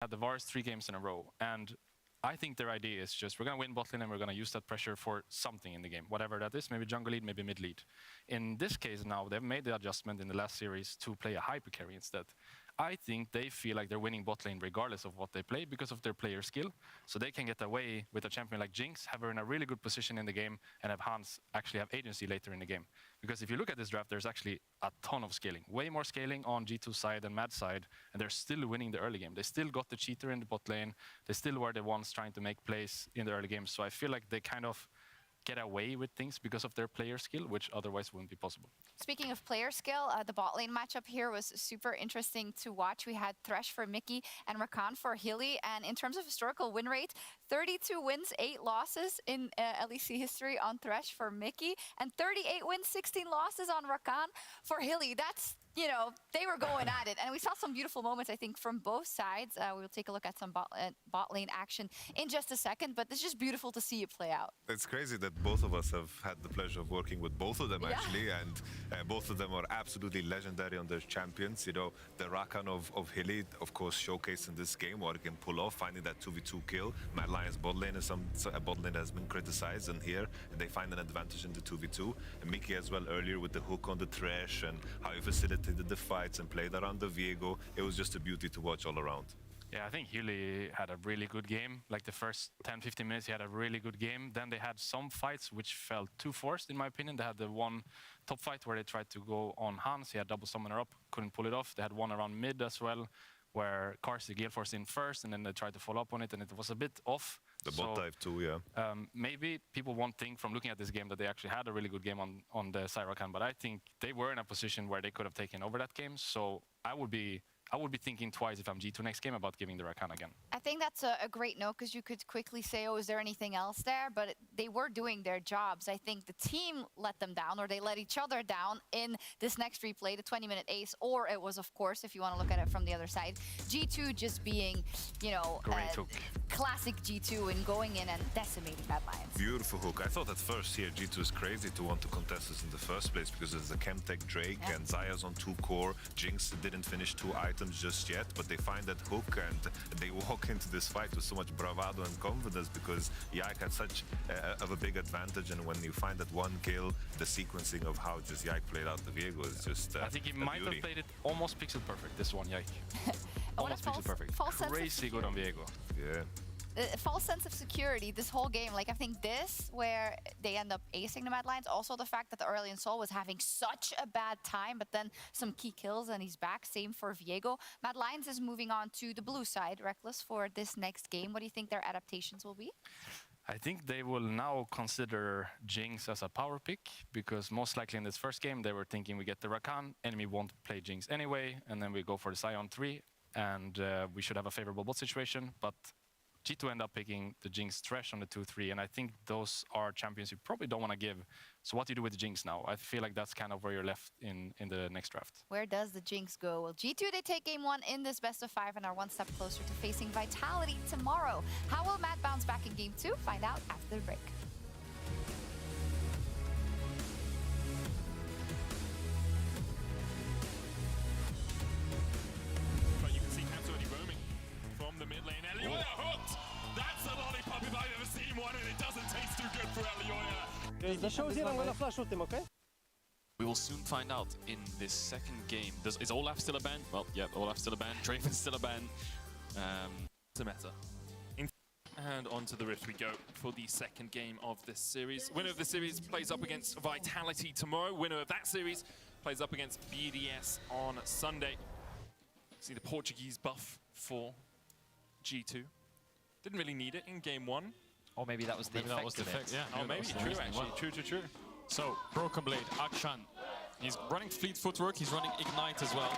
had the VARs 3 games in a row, and I think their idea is just, we're going to win bot lane and we're going to use that pressure for something in the game, whatever that is, maybe jungle lead, maybe mid lead. In this case now, they've made the adjustment in the last series to play a hyper carry instead. I think they feel like they're winning bot lane regardless of what they play because of their player skill. So they can get away with a champion like Jinx, have her in a really good position in the game, and have Hans actually have agency later in the game. Because if you look at this draft, there's actually a ton of scaling. Way more scaling on G2 side and Mad side, and they're still winning the early game. They still got the cheater in the bot lane. They still were the ones trying to make plays in the early game. So I feel like they kind of get away with things because of their player skill, which otherwise wouldn't be possible. Speaking of player skill, the bot lane matchup here was super interesting to watch. We had Thresh for Mickey and Rakan for Hilly. And in terms of historical win rate, 32 wins, 8 losses in LEC history on Thresh for Mickey, and 38 wins, 16 losses on Rakan for Hilly. That's, you know, they were going at it. And we saw some beautiful moments, I think, from both sides. We will take a look at some bot lane action in just a second, but it's just beautiful to see it play out. It's crazy that both of us have had the pleasure of working with both of them, actually, and both of them are absolutely legendary on their champions. You know, the Rakan of Hilly, of course, showcased in this game what he can pull off, finding that 2v2 kill. Mad Lions bot lane is a bot lane that has been criticized, and here they find an advantage in the 2v2. And Mickey as well earlier with the hook on the Thresh and how he facilitated the fights and played around the Viego. It was just a beauty to watch all around. Yeah, I think Hilly had a really good game. Like the first 10-15 minutes, he had a really good game. Then they had some fights which felt too forced, in my opinion. They had the one top fight where they tried to go on Hans. He had double summoner up, couldn't pull it off. They had one around mid as well, where Karsi Gale Force in first, and then they tried to follow up on it, and it was a bit off. The bot dive too, yeah. Maybe people won't think from looking at this game that they actually had a really good game on the Syrakan, but I think they were in a position where they could have taken over that game. So I would be thinking twice if I'm G2 next game about giving the Rakan again. I think that's a great note, because you could quickly say, oh, is there anything else there? But they were doing their jobs. I think the team let them down, or they let each other down in this next replay, the 20-minute ace, or it was, of course, if you want to look at it from the other side, G2 just being, you know, classic G2 and going in and decimating Mad Lions. Beautiful hook. I thought at first here G2 is crazy to want to contest this in the first place, because there's the Chemtech Drake and Zaya's on 2 core. Jinx didn't finish 2 items just yet, but they find that hook and they walk into this fight with so much bravado and confidence, because Yike had such of a big advantage, and when you find that one kill, the sequencing of how just Yike played out the Viego is just I think he might have played it almost pixel perfect, this one, Yike. Almost pixel perfect. Crazy good on Viego. Yeah. False sense of security this whole game. Like, I think this, where they end up acing the Mad Lions, also the fact that the Aurelion Sol was having such a bad time, but then some key kills and he's back. Same for Viego. Mad Lions is moving on to the blue side, Reckless, for this next game. What do you think their adaptations will be? I think they will now consider Jinx as a power pick, because most likely in this first game they were thinking we get the Rakan, enemy won't play Jinx anyway, and then we go for the Sion 3, and we should have a favorable bot situation. But G2 end up picking the Jinx Thresh on the 2-3, and I think those are champions you probably don't want to give. So what do you do with the Jinx now? I feel like that's kind of where you're left in the next draft. Where does the Jinx go? Well, G2, they take game 1 in this best of 5 and are one step closer to facing Vitality tomorrow. How will Matt bounce back in game 2? Find out after the break. The mid lane, Elioya hooked! That's the lollipop if I've ever seen one, and it doesn't taste too good for Elioya. The show's here, I'm gonna flash ult him, okay? We will soon find out in this second game. Is Olaf still a ban? Well, yeah, Olaf's still a ban. Draven's still a ban. It's a meta. And onto the Rift we go for the second game of this series. Winner of the series plays up against Vitality tomorrow. Winner of that series plays up against BDS on Sunday. See the Portuguese buff for G2. Didn't really need it in game 1. Or maybe that was the effect. Yeah. Oh, maybe. True, actually. True. So, Broken Blade, Akshan. He's running Fleet Footwork. He's running Ignite as well.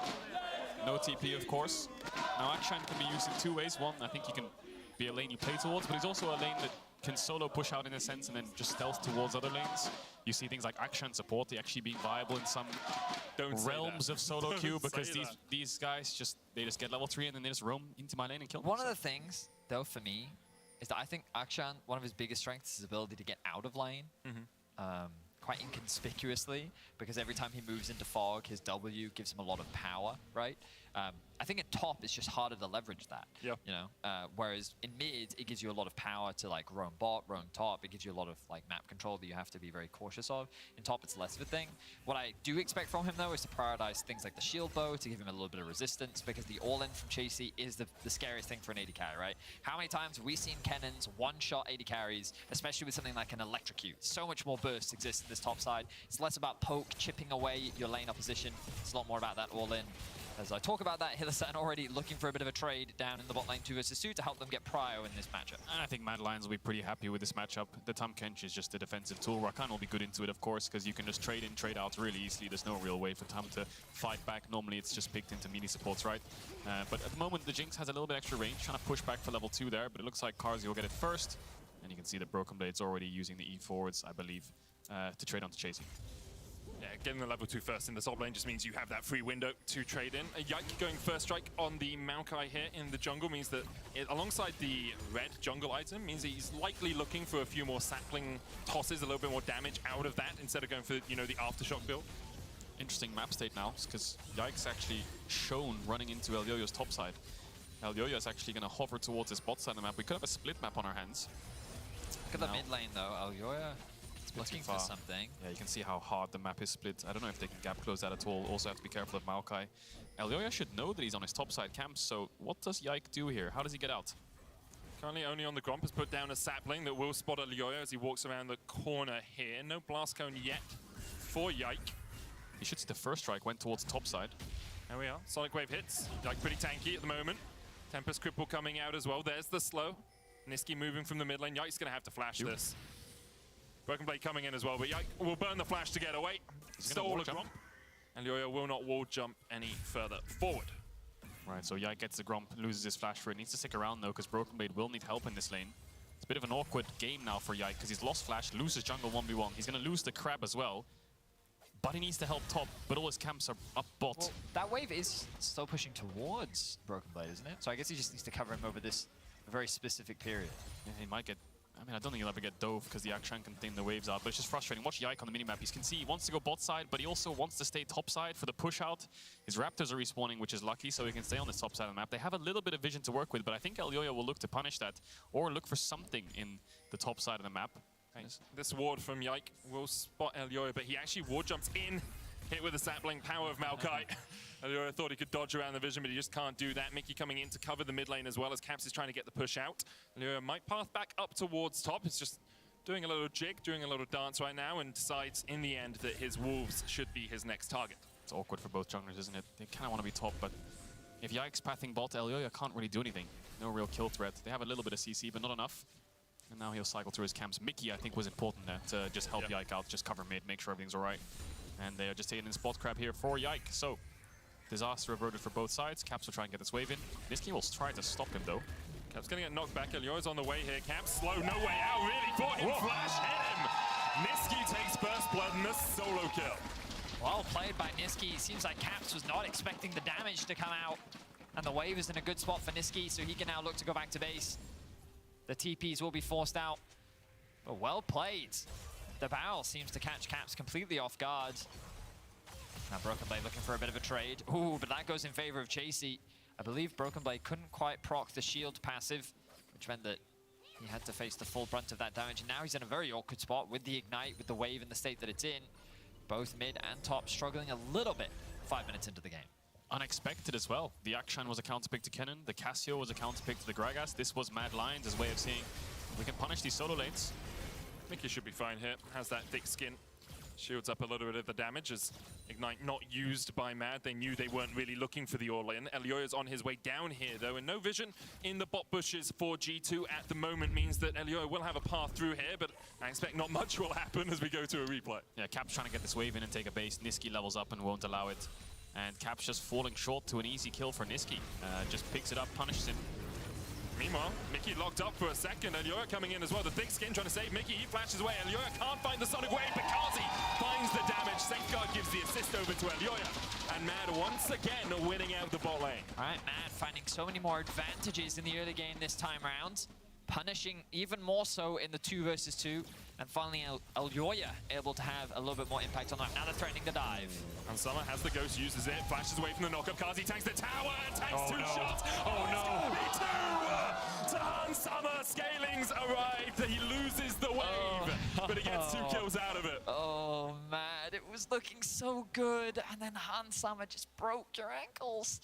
No TP, of course. Now, Akshan can be used in 2 ways. One, I think he can be a lane you play towards, but he's also a lane that can solo push out in a sense and then just stealth towards other lanes. You see things like Akshan support, they actually being viable in some realms of solo queue, because these guys just get level 3 and then they just roam into my lane and kill them. One of the things, though, for me, is that I think Akshan, one of his biggest strengths is his ability to get out of lane. Quite inconspicuously, because every time he moves into fog, his W gives him a lot of power, right? I think in top it's just harder to leverage that. Yeah. You know, whereas in mid it gives you a lot of power to like roam bot, roam top. It gives you a lot of like map control that you have to be very cautious of. In top it's less of a thing. What I do expect from him though is to prioritize things like the shield bow to give him a little bit of resistance, because the all-in from Chasey is the scariest thing for an AD carry, right? How many times have we seen Kennons one-shot AD carries, especially with something like an electrocute? So much more burst exists in this top side. It's less about poke chipping away your lane opposition. It's a lot more about that all-in. As I talk about that, Hillersan already looking for a bit of a trade down in the bot lane 2 versus 2 to help them get prio in this matchup. And I think Mad Lions will be pretty happy with this matchup. The Tahm Kench is just a defensive tool. Rakan will be good into it, of course, because you can just trade in, trade out really easily. There's no real way for Tahm to fight back. Normally, it's just picked into melee supports, right? But at the moment, the Jinx has a little bit extra range, trying to push back for level 2 there, but it looks like Carzzy will get it first. And you can see that Broken Blade's already using the E forwards, I believe, to trade onto Chasey. Yeah, getting the level 2 first in the top lane just means you have that free window to trade in. Yike going first strike on the Maokai here in the jungle means that alongside the red jungle item means that he's likely looking for a few more sapling tosses, a little bit more damage out of that instead of going for, you know, the aftershock build. Interesting map state now, because Yike's actually shown running into Elyoyo's top side. Elyoyo is actually going to hover towards his bot side of the map. We could have a split map on our hands. Look at the mid lane though, Elyoyo. Looking for far. something. Yeah, you can see how hard the map is split. I don't know if they can gap close that at all. Also have to be careful of Maokai. Elyoyo should know that he's on his top side camp, so what does Yike do here? How does he get out? Currently only on the Gromp has put down a sapling that will spot Elyoyo as he walks around the corner here. No blast cone yet for Yike. You should see the first strike went towards the top side. There we are. Sonic Wave hits. Yike pretty tanky at the moment. Tempest Cripple coming out as well. There's the slow. Niski moving from the mid lane. Yike's going to have to flash this. Broken Blade coming in as well, but Yike will burn the flash to get away. Stole a Gromp. And Elyoyo will not wall jump any further forward. Right, so Yike gets the Gromp, loses his flash for it. Needs to stick around though, because Broken Blade will need help in this lane. It's a bit of an awkward game now for Yike, because he's lost flash, loses jungle 1v1. He's going to lose the crab as well. But he needs to help top, but all his camps are up bot. Well, that wave is still pushing towards Broken Blade, isn't it? So I guess he just needs to cover him over this very specific period. Yeah, he might get... I mean, I don't think he'll ever get dove because the Akshan can thin the waves out, but it's just frustrating. Watch Yike on the minimap. You can see he wants to go bot side, but he also wants to stay top side for the push out. His Raptors are respawning, which is lucky, so he can stay on this top side of the map. They have a little bit of vision to work with, but I think Elyoyo will look to punish that or look for something in the top side of the map. This ward from Yike will spot Elyoyo, but he actually ward jumps in. Hit with the sapling power of Maokai. Elyoyo thought he could dodge around the vision, but he just can't do that. Mickey coming in to cover the mid lane as well as Caps is trying to get the push out. Elyoyo might path back up towards top. It's just doing a little jig, doing a little dance right now, and decides in the end that his wolves should be his next target. It's awkward for both junglers, isn't it? They kind of want to be top, but if Yike's pathing bot, Elyoyo can't really do anything. No real kill threat. They have a little bit of CC, but not enough. And now he'll cycle through his camps. Mickey, I think, was important there to just help Yike out, just cover mid, make sure everything's all right. And they are just taking in spot crab here for Yike. So, disaster averted for both sides. Caps will try and get this wave in. Niski will try to stop him, though. Caps gonna get knocked back. Elyoyo's on the way here. Caps slow, no way out. Really thought him. Flash hit him. Niski takes first blood and a solo kill. Well played by Niski. Seems like Caps was not expecting the damage to come out. And the wave is in a good spot for Niski, so he can now look to go back to base. The TPs will be forced out. But well played. The barrel seems to catch Caps completely off guard. Now Broken Blade looking for a bit of a trade. Ooh, but that goes in favor of Chasey. I believe Broken Blade couldn't quite proc the shield passive, which meant that he had to face the full brunt of that damage. And now he's in a very awkward spot with the ignite, with the wave in the state that it's in. Both mid and top struggling a little bit 5 minutes into the game. Unexpected as well. The Akshan was a counterpick to Kennen. The Cassio was a counterpick to the Gragas. This was Mad Lions' way of saying we can punish these solo lanes. I think he should be fine here. Has that thick skin. Shields up a little bit of the damage as Ignite not used by Mad. They knew they weren't really looking for the all-in. Elyoyo's on his way down here, though, and no vision in the bot bushes for G2 at the moment means that Elyoyo will have a path through here, but I expect not much will happen as we go to a replay. Yeah, Cap's trying to get this wave in and take a base. Niski levels up and won't allow it. And Cap's just falling short to an easy kill for Niski. Just picks it up, punishes him. Meanwhile, Mickey locked up for a second. Elyoyo coming in as well. The thick skin trying to save Mickey. He flashes away. Elyoyo can't find the Sonic Wave, but Carzzy finds the damage. Safeguard gives the assist over to Elyoyo. And Mad once again winning out the bot lane. All right, Mad finding so many more advantages in the early game this time round. Punishing even more so in the 2 versus 2. And finally, Elyoya able to have a little bit more impact on that. Now they're threatening the dive. And Summer has the Ghost, uses it, flashes away from the knockup. Kazi tanks the tower, and tanks two shots. Oh no! Two to Han Summer. Scalings arrived. He loses the wave, but he gets 2 kills out of it. Oh man, it was looking so good, and then Han Summer just broke your ankles.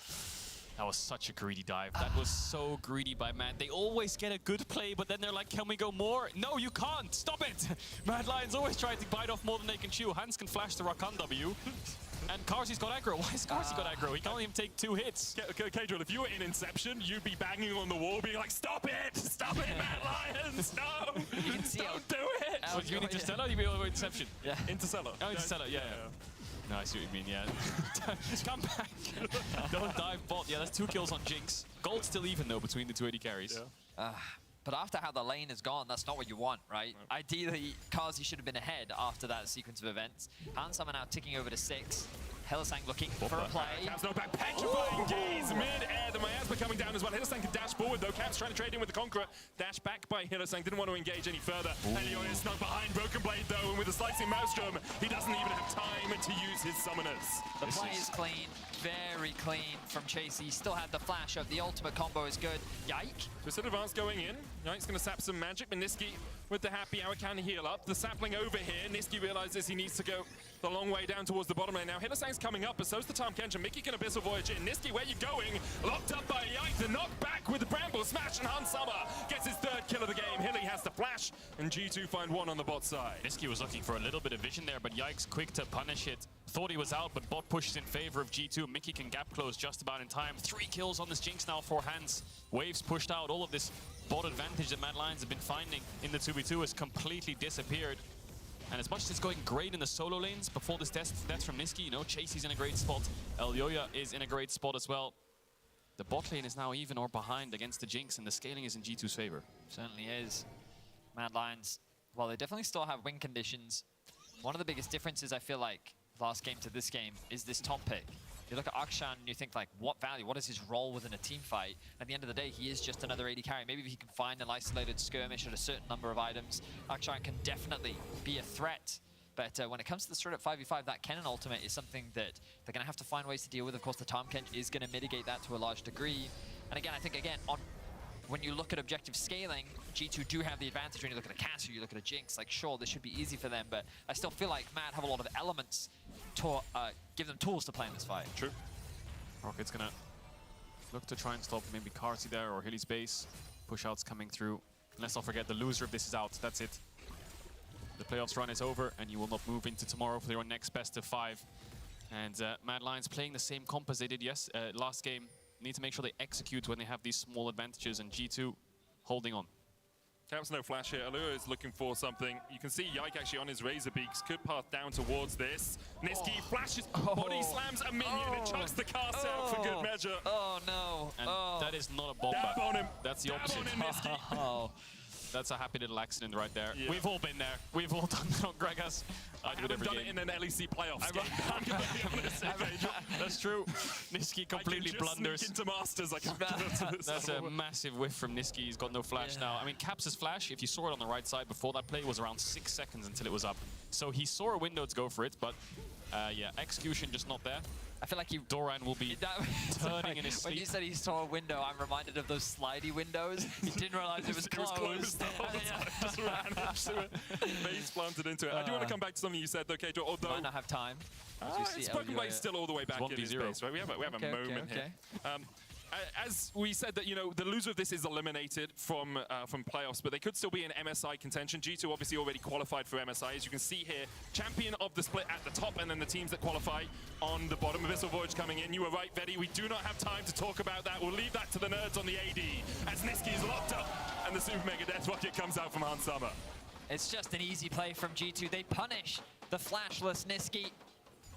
That was such a greedy dive. That was so greedy by Mad. They always get a good play, but then they're like, can we go more? No, you can't. Stop it. Mad Lions always try to bite off more than they can chew. Hans can flash the Rakan W. And Karzi's got aggro. Why has Karzi got aggro? He can't even take 2 hits. Kadriel, if you were in Inception, you'd be banging on the wall, being like, stop it, Mad Lions, no, You can see don't do it. Oh, you mean Interstellar? You mean Inception? Yeah. Interstellar. Oh, Interstellar, yeah. No, I see what you mean, yeah. Come back. Don't dive bot. Yeah, that's 2 kills on Jinx. Gold's still even, though, between the 2 AD carries. Yeah. But after how the lane is gone, that's not what you want, right? No. Ideally, Karzi should have been ahead after that sequence of events. Han Summer now ticking over to 6. Hylissang looking for a play. Caps knocked back, petrifying gaze mid-air. The miasma coming down as well. Hylissang can dash forward though. Caps trying to trade in with the Conqueror. Dash back by Hylissang. Didn't want to engage any further. Elyoya is snuck behind Broken Blade though, and with a slicing Maelstrom, he doesn't even have time to use his summoners. The play is clean, very clean from Chase. He still had the flash up. The ultimate combo is good. Yike. Twisted Advance going in. Yike's going to sap some magic, but Niski with the happy hour can heal up. The sapling over here. Niski realizes he needs to go the long way down towards the bottom lane. Now Hylissang's coming up, but so's the Tahm Kench. Mickey can Abyssal Voyage in. Niski, where you going? Locked up by Yike. The knock back with the Bramble Smash, and Han Summer gets his 3rd kill of the game. Hilly has the flash, and G2 find 1 on the bot side. Niski was looking for a little bit of vision there, but Yike's quick to punish it. Thought he was out, but bot pushes in favor of G2. Mickey can gap close just about in time. 3 kills on this Jinx now for Hans. Waves pushed out. All of this bot advantage that Mad Lions have been finding in the 2v2 has completely disappeared. And as much as it's going great in the solo lanes, before this death from Niski, you know, Chasey's in a great spot. Elyoya is in a great spot as well. The bot lane is now even or behind against the Jinx, and the scaling is in G2's favor. Certainly is. Mad Lions, well, they definitely still have win conditions. One of the biggest differences, I feel like, last game to this game is this top pick. You look at Akshan and you think, like, what value? What is his role within a team fight? At the end of the day, he is just another AD carry. Maybe if he can find an isolated skirmish at a certain number of items, Akshan can definitely be a threat. But when it comes to the straight up 5v5, that Kennen ultimate is something that they're going to have to find ways to deal with. Of course, the Tahm Kench is going to mitigate that to a large degree. And again, I think, when you look at objective scaling, G2 do have the advantage. When you look at a Cass or you look at a Jinx, like, sure, this should be easy for them, but I still feel like Mad have a lot of elements to give them tools to play in this fight. True. Rocket's gonna look to try and stop maybe Karzi there or Hilly's base. Push-outs coming through. And let's not forget, the loser of this is out. That's it. The playoffs run is over, and you will not move into tomorrow for your next best of 5. And Mad Lions playing the same comp as they did last game. Need to make sure they execute when they have these small advantages, and G2 holding on. Caps no flash here. Allure is looking for something. You can see Yike actually on his Razor Beaks. Could path down towards this. Niski flashes, body slams a minion and chucks the cast out for good measure. Oh no. And that is not a bomb. Dab on him. That's the Dab opposite. on him, Niski. Oh. That's a happy little accident right there. Yeah. We've all been there. We've all done that on Gregas. I do it haven't every done game. it in an LEC playoffs game. I'm gonna be honest, Pedro. That's true. Niski completely I can just blunders. sneak into Masters. I can't get up to this That's a level. massive whiff from Niski. He's got no flash now. I mean, Caps' flash, if you saw it on the right side before that play, was around 6 seconds until it was up. So he saw a window to go for it, but yeah, execution just not there. I feel like Doran will be turning in his When sleep. you said he saw a window, I'm reminded of those slidey windows. He didn't realize it was closed. The whole time, just ran into it. Face planted into it. I do want to come back to something you said, though, Kato. Although Might not have time. it's Broken Blade's still all the way back in his 1v0. base, right? We have a moment here. As we said that, you know, the loser of this is eliminated from playoffs, but they could still be in MSI contention. G2 obviously already qualified for MSI. As you can see here, champion of the split at the top, and then the teams that qualify on the bottom. Abyssal Voyage coming in. You were right, Vetti. We do not have time to talk about that. We'll leave that to the nerds on the AD, as Niski is locked up, and the Super Mega Death Rocket comes out from Han Summer. It's just an easy play from G2. They punish the flashless Niski.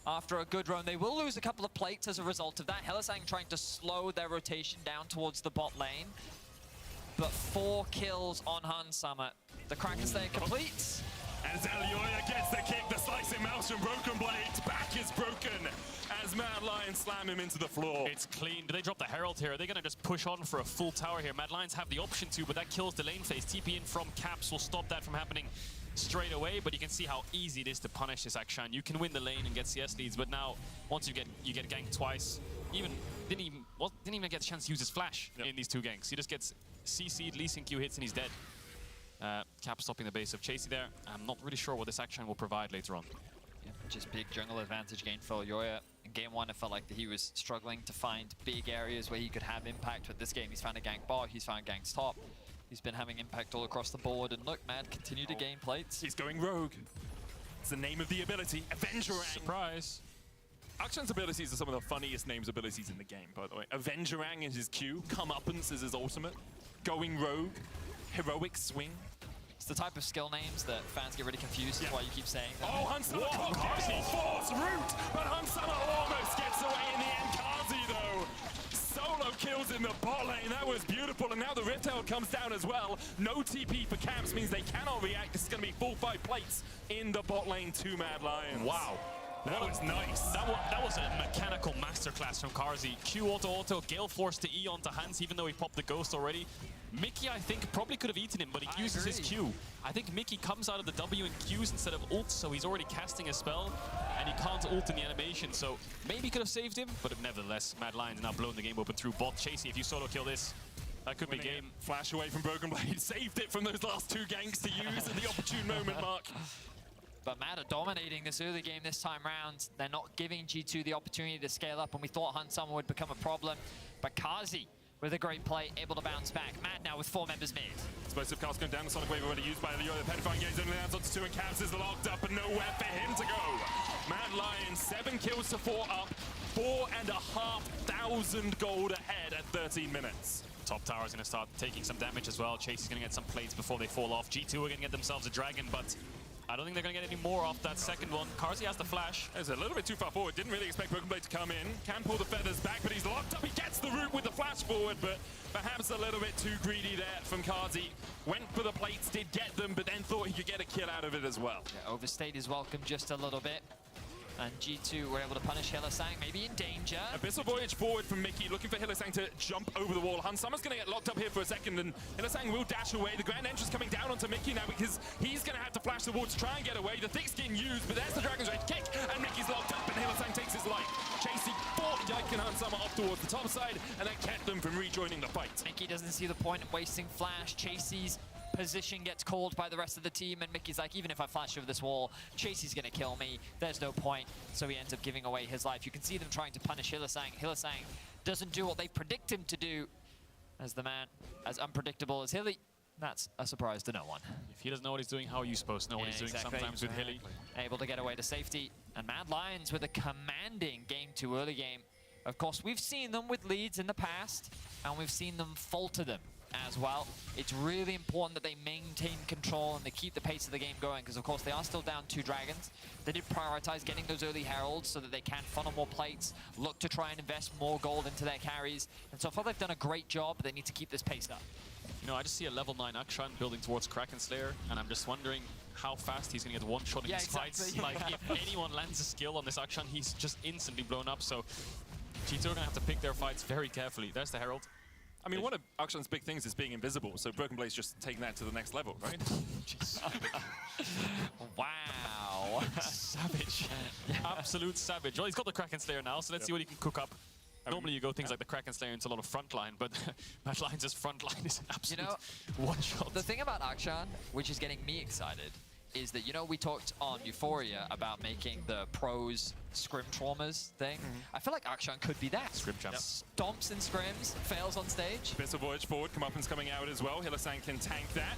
After a good run, they will lose a couple of plates as a result of that. Hylissang trying to slow their rotation down towards the bot lane. But 4 kills on Han Summer. The Kraken Slayer completes. As Elyoya gets the kick, the slicing mouse from Broken Blade's back is broken as Mad Lions slam him into the floor. It's clean. Do they drop the Herald here? Are they going to just push on for a full tower here? Mad Lions have the option to, but that kills the lane phase. TP in from Caps will stop that from happening. straight away, but you can see how easy it is to punish this Akshan. You can win the lane and get CS leads, but now once you get ganked twice, didn't even get a chance to use his flash in these two ganks. He just gets CC'd, Lee Sin Q hits, and he's dead. Cap stopping the base of Chasey there. I'm not really sure what this Akshan will provide later on. Yeah, just big jungle advantage gain for Yoya. In game one, I felt like that he was struggling to find big areas where he could have impact. But this game, he's found a gank bot, he's found ganks top. He's been having impact all across the board. And look, Mad continue to gain plates. He's going rogue. It's the name of the ability, Avengerang. Surprise. Akshan's abilities are some of the funniest names abilities in the game, by the way. Avengerang is his Q, Comeuppance is his ultimate, Going Rogue, Heroic Swing. It's the type of skill names that fans get really confused. That's why you keep saying them. Oh, Hunsama clocked full force route, but Hunsama almost gets away in the end. Kazi, though, solo kills in the bot lane. That was beautiful, and now the Rift Herald comes down as well. No TP for Caps means they cannot react. This is going to be full 5 plates in the bot lane to Mad Lions. Wow. That was nice. That was a mechanical masterclass from Karzi. Q auto, Gale Force to E onto Hans, even though he popped the Ghost already. Mickey, I think, probably could have eaten him, but he uses his Q. I think Mickey comes out of the W and Qs instead of ult, so he's already casting a spell, and he can't ult in the animation, so maybe could have saved him, but nevertheless, Mad Lions now blowing the game open through bot. Chasey, if you solo kill this, that could be game. Flash away from Broken Blade, saved it from those last 2 ganks to use at the opportune moment, Mark. But Mad are dominating this early game this time round. They're not giving G2 the opportunity to scale up, and we thought Hunsama would become a problem. But Kazi, with a great play, able to bounce back. Mad now with 4 members mid. Explosive cast going down, the Sonic Wave already used by the Yoya. The Petrifying Gaze only lands onto 2, and Caps is locked up, and nowhere for him to go. Mad Lions, 7 kills to 4 up, 4,500 gold ahead at 13 minutes. Top tower is going to start taking some damage as well. Chase is going to get some plates before they fall off. G2 are going to get themselves a dragon, but I don't think they're going to get any more off that second one. Karzi has the flash. It's a little bit too far forward. Didn't really expect Broken Blade to come in. Can pull the feathers back, but he's locked up. He gets the root with the flash forward, but perhaps a little bit too greedy there from Karzi. Went for the plates, did get them, but then thought he could get a kill out of it as well. Yeah, overstayed his welcome just a little bit. And G2 were able to punish Hylissang, maybe in danger. Abyssal Voyage forward from Mickey, looking for Hylissang to jump over the wall. Hunsama's going to get locked up here for a second, and Hylissang will dash away. The Grand Entrance coming down onto Mickey now because he's going to have to flash the wall to try and get away. The thick skin used, but there's the Dragon's Rage kick, and Mickey's locked up, and Hylissang takes his life. Chasey fought Yike and Hunsama off towards the top side, and that kept them from rejoining the fight. Mickey doesn't see the point of wasting flash. Chasey's position gets called by the rest of the team, and Mickey's like, even if I flash over this wall, Chasey's gonna kill me. There's no point. So he ends up giving away his life. You can see them trying to punish Hylissang. Hylissang doesn't do what they predict him to do. As the man, as unpredictable as Hilly, that's a surprise to no one. If he doesn't know what he's doing, how are you supposed to know what he's doing sometimes with Hilly? Able to get away to safety. And Mad Lions with a commanding game to early game. Of course, we've seen them with leads in the past, and we've seen them falter them as well. It's really important that they maintain control and they keep the pace of the game going, because of course they are still down 2 dragons. They did prioritize getting those early heralds so that they can funnel more plates, look to try and invest more gold into their carries, and so far they've done a great job, but they need to keep this pace up. You know, I just see a level 9 Akshan building towards Kraken Slayer, and I'm just wondering how fast he's going to get one-shot in his fights. Like, if anyone lands a skill on this Akshan, he's just instantly blown up, so G2 are going to have to pick their fights very carefully. There's the Herald. I mean, one of Akshan's big things is being invisible, so Broken Blade's just taking that to the next level, right? Wow. Savage. Absolute savage. Well, he's got the Kraken Slayer now, so let's see what he can cook up. Normally you go things like the Kraken Slayer into a lot of frontline, but Mad Lions' frontline is an absolute one-shot. The thing about Akshan, which is getting me excited, is that, you know, we talked on Euphoria about making the pros scrim traumas thing. I feel like Akshan could be that. Scrim champs. Stomps and scrims, fails on stage. Abyssal Voyage forward, Comeuppance coming out as well. Hylissang can tank that.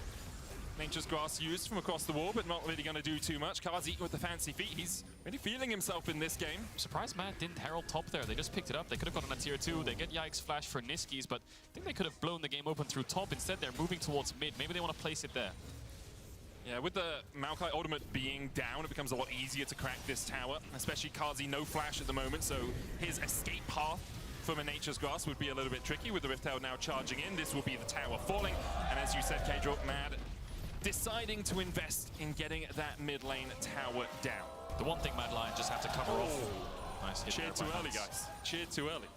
Nature's Grass used from across the wall, but not really going to do too much. Kazi with the fancy feet. He's really feeling himself in this game. Surprised Matt didn't Herald top there. They just picked it up. They could have gotten a tier 2. They get Yike's flash for Niski's, but I think they could have blown the game open through top. Instead, they're moving towards mid. Maybe they want to place it there. Yeah, with the Maokai ultimate being down, it becomes a lot easier to crack this tower, especially Kazi, no flash at the moment, so his escape path from a Nature's Grass would be a little bit tricky. With the Rift Herald now charging in, this will be the tower falling, and as you said, K-Drop, Mad deciding to invest in getting that mid lane tower down. The one thing Mad Lions just have to cover off. Nice hit. Cheered too early, guys. Cheered too early.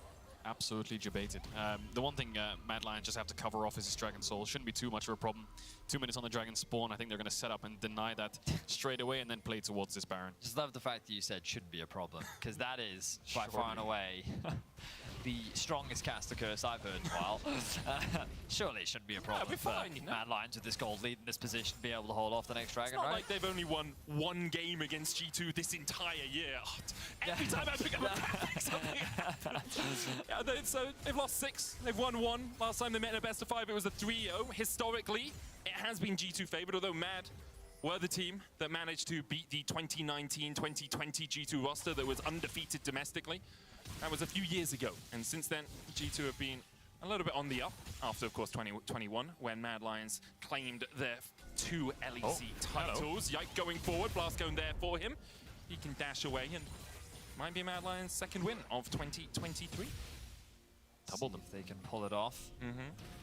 absolutely debated. The one thing Mad Lions just have to cover off is his Dragon Soul. Shouldn't be too much of a problem. 2 minutes on the Dragon Spawn. I think they're going to set up and deny that straight away and then play towards this Baron. Just love the fact that you said shouldn't be a problem, because that is by far and away the strongest caster curse I've heard in a while. Surely it shouldn't be a problem be fine, for you know? Mad Lions with this gold lead in this position, be able to hold off the next Dragon, It's not right? like they've only won one game against G2 this entire year. Oh, every time I pick up a graphic, something happens. Yeah, they've lost 6, they've won 1. Last time they met in a best of 5, it was a 3-0. Historically, it has been G2 favored, although Mad were the team that managed to beat the 2019-2020 G2 roster that was undefeated domestically. That was a few years ago, and since then, G2 have been a little bit on the up after, of course, 2021, when Mad Lions claimed their 2 LEC titles. Yike going forward, Blast going there for him. He can dash away, and might be Mad Lions' second win of 2023. Double them. If they can pull it off.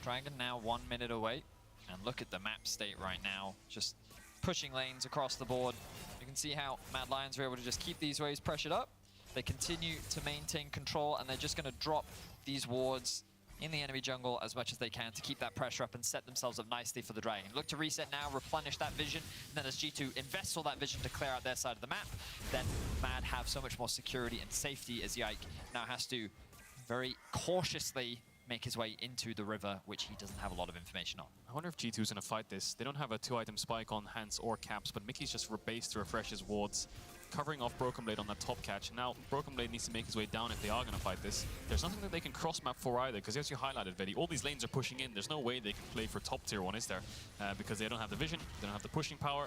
Dragon now 1 minute away, and look at the map state right now, just pushing lanes across the board. You can see how Mad Lions are able to just keep these waves pressured up. They continue to maintain control, and they're just going to drop these wards in the enemy jungle as much as they can to keep that pressure up and set themselves up nicely for the Dragon. Look to reset now, replenish that vision, and then as G2 invests all that vision to clear out their side of the map, then Mad have so much more security and safety as Yike now has to very cautiously make his way into the river, which he doesn't have a lot of information on. I wonder if G2's going to fight this. They don't have a 2-item spike on Hans or Caps, but Mickey's just rebased to refresh his wards, covering off Broken Blade on that top catch. Now, Broken Blade needs to make his way down if they are going to fight this. There's nothing that they can cross-map for either, because as you highlighted, Vedi, all these lanes are pushing in. There's no way they can play for top tier 1, is there? Because they don't have the vision, they don't have the pushing power.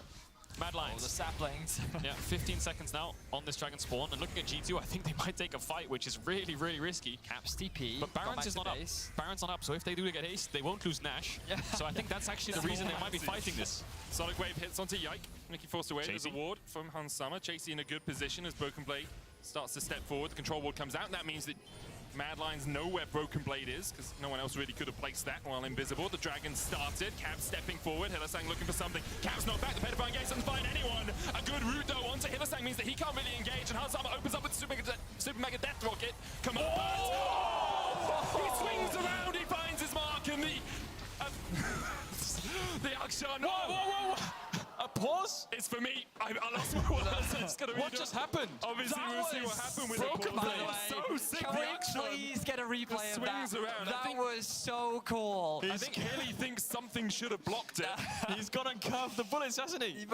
Mad Lions. The saplings. Yeah, 15 seconds now on this Dragon Spawn. And looking at G2, I think they might take a fight, which is really, really risky. Caps TP. But Baron's is not up. Baron's not up, so if they do get haste, they won't lose Nash. Yeah. So I think that's actually the reason they might be fighting this. Sonic Wave hits onto Yike. Mickey forced away. There's a Chasey. ward from Hans Summer. Chasey in a good position as Broken Blade starts to step forward. The control ward comes out, and that means that Mad Lions know where Broken Blade is, because no one else really could have placed that while invisible. The Dragon started. Cab stepping forward. Hillisang looking for something. Cab's not back. The Pedophile Engage doesn't find anyone. A good route, though, onto Hillisang means that he can't really engage, and Hans Summer opens up with Super Mega Death Rocket. Come on. Oh! He swings around. He finds his mark, and the Akshan. Whoa, whoa, whoa! A pause? It's for me. I lost my words. It's gonna be What just happened? Obviously, That we'll see what was happened with broken, the by pause. the That way. was so sick. Can The we action. please get a replay of that? swings around. I That think- was so cool. I think Hilly thinks something should have blocked it. He's gone and curved the bullets, hasn't he?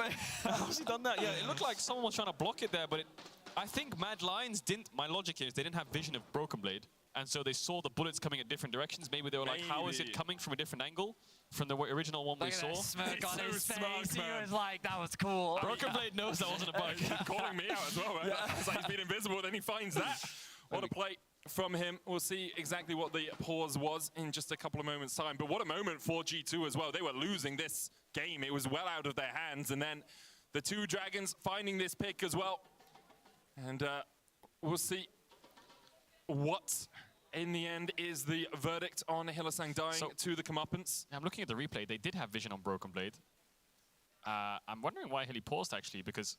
How's he done that? Yeah, it looked like someone was trying to block it there, but I think Mad Lions didn't. My logic is they didn't have vision of Broken Blade, and so they saw the bullets coming at different directions. Maybe they were like, how is it Maybe. coming from a different angle from the original one we Look at saw? that smirk He's on so his smart, face. He man. was like, that was cool. Broken Blade knows that wasn't a bug. He's calling me out as well, right? It's like he's been invisible, then he finds that. What a play from him. We'll see exactly what the pause was in just a couple of moments' time. But what a moment for G2 as well. They were losing this game. It was well out of their hands. And then the 2 Dragons finding this pick as well. And we'll see what, in the end, is the verdict on Hillisang dying So- to the comeuppance. I'm looking at the replay. They did have vision on Broken Blade. I'm wondering why Hilly paused, actually, because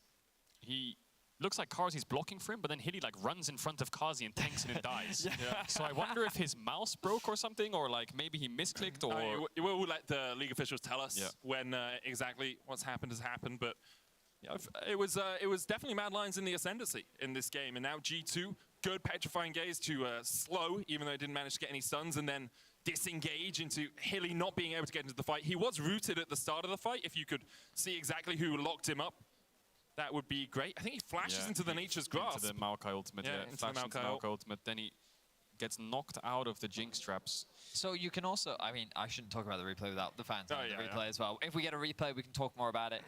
he looks like Kazi's blocking for him, but then Hilly like runs in front of Kazi and tanks it and dies. So I wonder if his mouse broke or something, or like maybe he misclicked, or... We'll let the league officials tell us Yeah. when exactly what's happened has happened, but yeah, it was definitely Mad Lions in the ascendancy in this game, and now G2, good Petrifying Gaze to slow, even though he didn't manage to get any stuns, and then disengage into Hilly not being able to get into the fight. He was rooted at the start of the fight. If you could see exactly who locked him up, that would be great. I think he flashes into the Nature's Grasp. Into the Maokai ultimate, Yeah, yeah. into the Flashes into Maokai Maokai ultimate, then he gets knocked out of the Jinx traps. So you can also, I mean, I shouldn't talk about the replay without the fans having yeah, the replay as well. If we get a replay, we can talk more about it.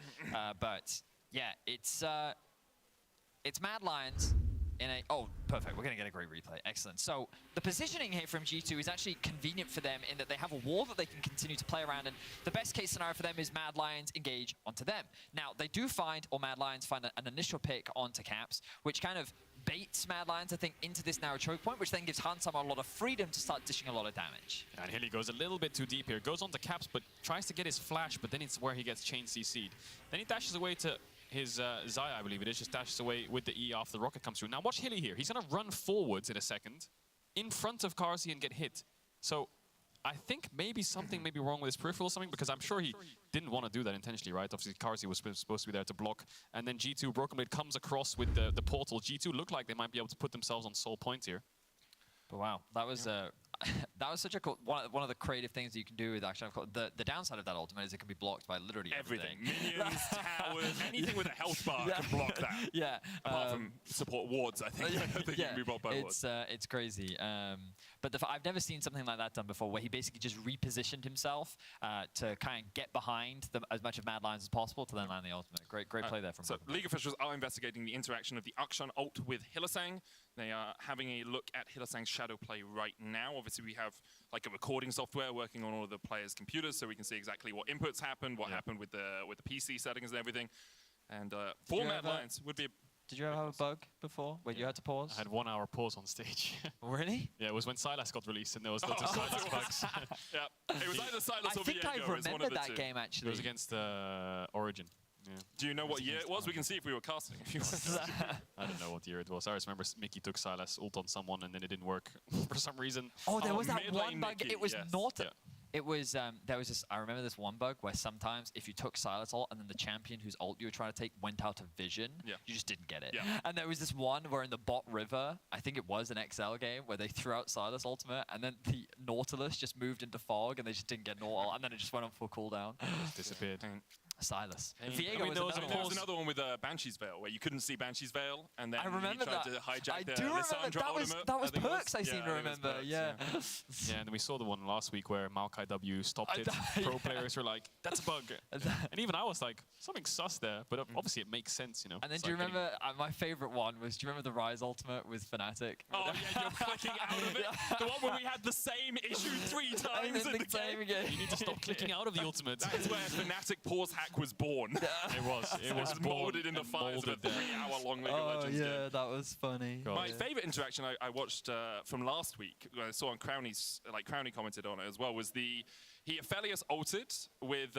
But yeah, it's Mad Lions in a, oh, perfect, we're gonna get a great replay, excellent. So the positioning here from G2 is actually convenient for them in that they have a wall that they can continue to play around, and the best case scenario for them is Mad Lions engage onto them. Now, they do find, or Mad Lions find an initial pick onto Caps, which kind of baits Mad Lions, I think, into this narrow choke point, which then gives Hansama a lot of freedom to start dishing a lot of damage. And Hilly goes a little bit too deep here. Goes on to Caps, but tries to get his flash, but then it's where he gets chain CC'd. Then he dashes away to his Zaya, I believe it is, just dashes away with the E after the rocket comes through. Now watch Hilly here. He's going to run forwards in a second. in front of Carsey and get hit. So I think maybe something may be wrong with his peripheral or something, because I'm sure he didn't want to do that intentionally, right? Obviously, Carsey was supposed to be there to block. And then G2, Broken Blade comes across with the portal. G2 look like they might be able to put themselves on sole point here. But wow, that was that was such a cool one of the creative things that you can do with Action. The downside of that ultimate is it can be blocked by literally everything. Minions, towers, anything with a health bar can block that. Yeah. Apart from support wards, I think. I think you can be blocked by wards. It's crazy. But I've never seen something like that done before, where he basically just repositioned himself to kind of get behind as much of Mad Lions as possible to then land the ultimate. Great play there from him. So League officials are investigating the interaction of the Akshan ult with Hylissang. They are having a look at Hylissang's shadow play right now. Obviously, we have like a recording software working on all of the players' computers, so we can see exactly what inputs happened, what happened with the PC settings and everything. And for Mad Lions would be. Did you ever have a bug before where you had to pause? I had 1 hour pause on stage. Really? Yeah, it was when Silas got released and there was lots of Silas bugs. Yeah, it was either Silas or I think Viego. I remember that game actually. It was against Origin. Yeah. Do you know what year it was? We can see if we were casting. If you want. I don't know what year it was. I just remember Mickey took Silas ult on someone and then it didn't work for some reason. Oh, there was that mid one lane bug. Mickey, It was yes. not. Yeah. It was there was this. I remember this one bug where sometimes if you took Silas ult and then the champion whose ult you were trying to take went out of vision, you just didn't get it. Yeah. And there was this one where in the bot river, I think it was an XL game where they threw out Silas ultimate and then the Nautilus just moved into fog and they just didn't get Nautil and then it just went on full cooldown. Disappeared. Silas. I Viego mean, was there was another one. another one with Banshee's Veil where you couldn't see Banshee's Veil, and then I remember he tried that. to hijack I the do remember Lissandra that was ultimate, that was I think it perks. I seem to I think it was remember. perks, Yeah. Yeah, and we saw the one last week where Maokai W stopped it. Pro players were like, that's a bug. And even I was like, something sus there. But obviously it makes sense, you know. And then It's do you like remember my favorite one was? Do you remember the Rise ultimate with Fnatic? Oh yeah, you're clicking out of it. The one where we had the same issue 3 times in the game. again. you need to stop clicking out of the ultimate. That is where Fnatic pause hack was born. It was molded in the fires of a 3-hour-long League of Legends game. that was funny. God. My favourite interaction I watched from last week, I saw on Crowney's, Crowney commented on it as well, was he Aphelios ulted with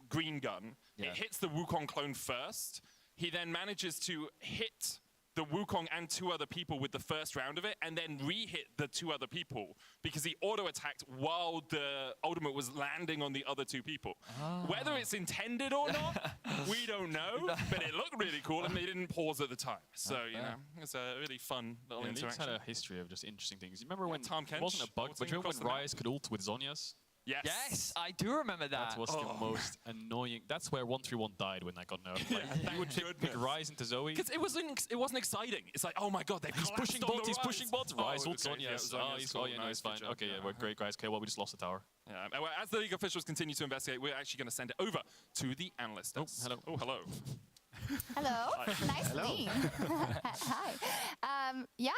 Green Gun. Yeah. It hits the Wukong clone first. He then manages to hit the Wukong and 2 other people with the first round of it, and then re-hit the 2 other people because he auto-attacked while the ultimate was landing on the other 2 people. Whether it's intended or not, we don't know, but it looked really cool, and they didn't pause at the time. So, you know, it's a really fun little League's interaction. had a history of just interesting things. You remember when Tom it wasn't a bug, Kench but you remember ulting when across the Ryze could ult with Zhonya's? Yes. Yes, I do remember that. That was the most annoying. That's where 131 died when that got nerfed. Like, you would pick Ryze into Zoe. Because it wasn't exciting. It's like, oh my god, He's pushing bots, he's pushing bots. Ryze ult okay, Zhonya's. yeah, Oh, he's cool, no, it's good fine. job, Okay, yeah, we're great guys. Okay, well, we just lost the tower. Yeah. Well, as the League officials continue to investigate, we're actually going to send it over to the analyst. hello. Oh, hello. Hello. Nice name. Hi. Yeah.